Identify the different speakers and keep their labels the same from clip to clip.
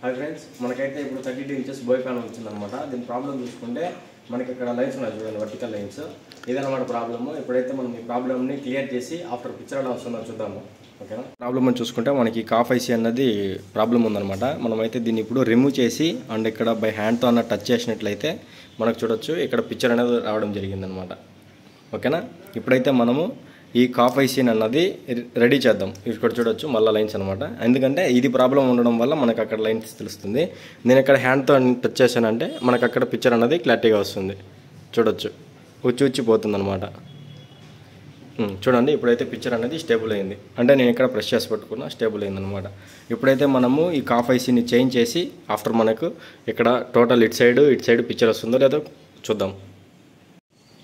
Speaker 1: Hi friends, మనకైతే ఇప్పుడు 32 inches బోయ్ panel వచ్చిందనమాట. దీని ప్రాబ్లం చూసుకుంటే మనకి ఇక్కడ లైన్స్ ఉన్నాయి చూడండి, వర్టికల్ లైన్స్. ఇదన్నమాట ప్రాబ్లమ్. ఇప్పుడైతే మనం ఈ ప్రాబ్లమ్ని క్లియర్ చేసి ఆఫ్టర్ పిక్చర్ ఎలా వస్తుందో చూద్దాము. ఓకేనా? ప్రాబ్లమ్ అని చూసుకుంటే మనకి కాఫ్ ఐసీ అన్నది ప్రాబ్లం ఉందన్నమాట. మనమైతే దీన్ని ఇప్పుడు రిమూవ్ చేసి అండ్ ఇక్కడ బై హ్యాండ్తో అన్న టచ్ చేసినట్లయితే మనకు చూడొచ్చు ఇక్కడ పిక్చర్ అనేది రావడం జరిగిందనమాట. ఓకేనా? ఇప్పుడైతే మనము ఈ కాఫ్ ఐసీని అన్నది రెడీ చేద్దాం. ఇక్కడ చూడొచ్చు మళ్ళీ లైన్స్ అనమాట. ఎందుకంటే ఇది ప్రాబ్లం ఉండడం వల్ల మనకు అక్కడ లైన్స్ తెలుస్తుంది. నేను ఇక్కడ హ్యాండ్తో టచ్ చేశానంటే మనకు అక్కడ పిక్చర్ అన్నది క్లారిటీగా వస్తుంది. చూడొచ్చు ఉచ్చిపోతుంది అనమాట. చూడండి, ఇప్పుడైతే పిక్చర్ అనేది స్టేబుల్ అయింది. అంటే నేను ఇక్కడ ప్రెస్ చేసి పట్టుకున్నా, స్టేబుల్ అయిందనమాట. ఇప్పుడైతే మనము ఈ కాఫ్ ఐసీని చేంజ్ చేసి ఆఫ్టర్ మనకు ఇక్కడ టోటల్ ఇటు సైడ్ పిక్చర్ వస్తుందో లేదో చూద్దాం.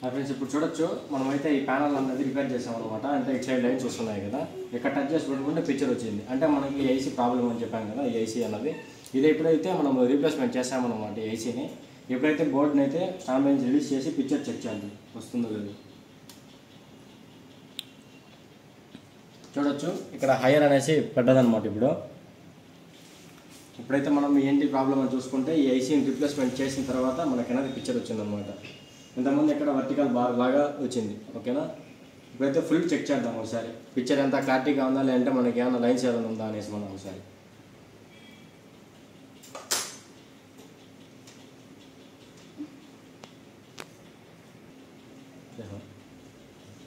Speaker 1: ఫ్రెండ్స్, ఇప్పుడు చూడొచ్చు మనమైతే ఈ ప్యానల్ అనేది రిపేర్ చేసామన్నమాట. అంటే ఇటు సైడ్ లైన్స్ వస్తున్నాయి కదా, ఇక్కడ టచ్ చేసి పెట్టుకుంటే పిక్చర్ వచ్చింది. అంటే మనకి ఐసీ ప్రాబ్లం అని చెప్పాను కదా, ఈ ఐసీ అన్నది ఇది ఎప్పుడైతే మనం రీప్లేస్మెంట్ చేసామన్నమాట ఈ ఐసీని. ఎప్పుడైతే బోర్డుని అయితే స్టాండ్ నుంచి రిలీజ్ చేసి పిక్చర్ చెక్ చేద్దాం వస్తుందో లేదు. చూడొచ్చు ఇక్కడ హైయర్ అనేసి పెద్దదన్నమాట. ఇప్పుడైతే మనం ఏంటి ప్రాబ్లం అని చూసుకుంటే ఈ ఐసీని రీప్లేస్మెంట్ చేసిన తర్వాత మనకి అనేది పిక్చర్ వచ్చిందనమాట. ఇంతకుముందు ఇక్కడ వర్టికల్ బార్ లాగా వచ్చింది. ఓకేనా? ఇప్పుడైతే ఫుల్ చెక్ చేద్దాం ఒకసారి, పిక్చర్ ఎంత క్లారిటీగా ఉందా లేదంటే మనకి ఏమైనా లైన్స్ ఏమైనా ఉందా అనేసి మనం ఒకసారి.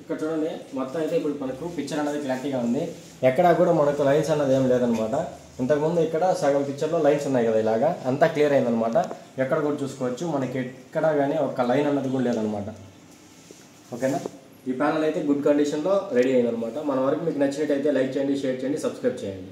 Speaker 1: ఇక్కడ చూడండి, మొత్తం అయితే ఇప్పుడు మనకు పిక్చర్ అనేది క్లారిటీగా ఉంది. ఎక్కడా కూడా మనకు లైన్స్ అన్నది ఏం లేదనమాట. ఇంతకుముందు ఇక్కడ సగం పిక్చర్లో లైన్స్ ఉన్నాయి కదా, ఇలాగా అంతా క్లియర్ అయిందనమాట. ఎక్కడ కూడా చూసుకోవచ్చు మనకి ఎక్కడ కానీ ఒక లైన్ అన్నది కూడా లేదనమాట. ఓకేనా? ఈ ప్యానల్ అయితే గుడ్ కండిషన్లో రెడీ అయిందనమాట. మన వరకు మీకు నచ్చినట్టయితే లైక్ చేయండి, షేర్ చేయండి, సబ్స్క్రైబ్ చేయండి.